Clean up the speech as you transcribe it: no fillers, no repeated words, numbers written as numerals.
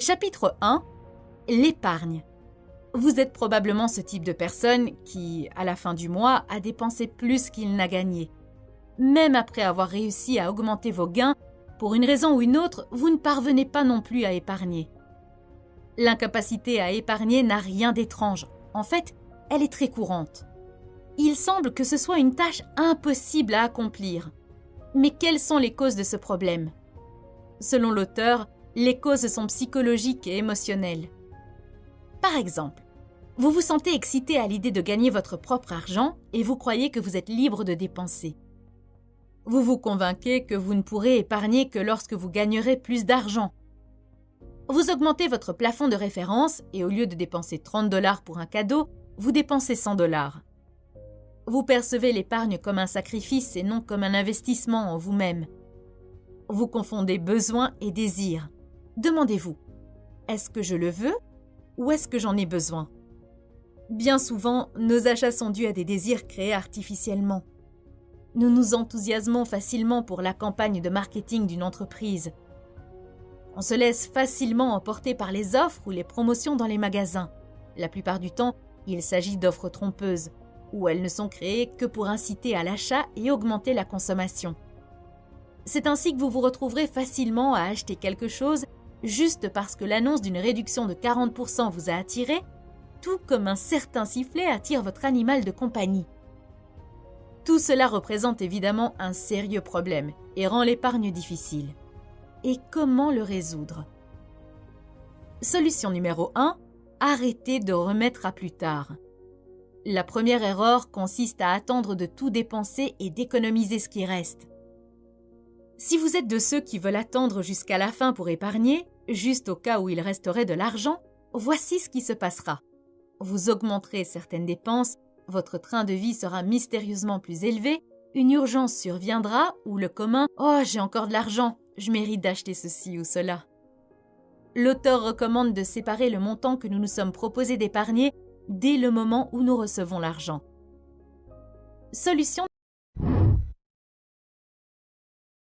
Chapitre 1. L'épargne. Vous êtes probablement ce type de personne qui, à la fin du mois, a dépensé plus qu'il n'a gagné. Même après avoir réussi à augmenter vos gains, pour une raison ou une autre, vous ne parvenez pas non plus à épargner. L'incapacité à épargner n'a rien d'étrange. En fait, elle est très courante. Il semble que ce soit une tâche impossible à accomplir. Mais quelles sont les causes de ce problème? Selon l'auteur, les causes sont psychologiques et émotionnelles. Par exemple, vous vous sentez excité à l'idée de gagner votre propre argent et vous croyez que vous êtes libre de dépenser. Vous vous convainquez que vous ne pourrez épargner que lorsque vous gagnerez plus d'argent. Vous augmentez votre plafond de référence et au lieu de dépenser 30 $ pour un cadeau, vous dépensez 100 $. Vous percevez l'épargne comme un sacrifice et non comme un investissement en vous-même. Vous confondez besoin et désir. Demandez-vous, est-ce que je le veux ou est-ce que j'en ai besoin? Bien souvent, nos achats sont dus à des désirs créés artificiellement. Nous nous enthousiasmons facilement pour la campagne de marketing d'une entreprise. On se laisse facilement emporter par les offres ou les promotions dans les magasins. La plupart du temps, il s'agit d'offres trompeuses, où elles ne sont créées que pour inciter à l'achat et augmenter la consommation. C'est ainsi que vous vous retrouverez facilement à acheter quelque chose juste parce que l'annonce d'une réduction de 40% vous a attiré, tout comme un certain sifflet attire votre animal de compagnie. Tout cela représente évidemment un sérieux problème et rend l'épargne difficile. Et comment le résoudre? Solution numéro 1. Arrêtez de remettre à plus tard. La première erreur consiste à attendre de tout dépenser et d'économiser ce qui reste. Si vous êtes de ceux qui veulent attendre jusqu'à la fin pour épargner, juste au cas où il resterait de l'argent, voici ce qui se passera. Vous augmenterez certaines dépenses, votre train de vie sera mystérieusement plus élevé, une urgence surviendra ou le commun « Oh, j'ai encore de l'argent, je mérite d'acheter ceci ou cela ». L'auteur recommande de séparer le montant que nous nous sommes proposés d'épargner dès le moment où nous recevons l'argent. Solution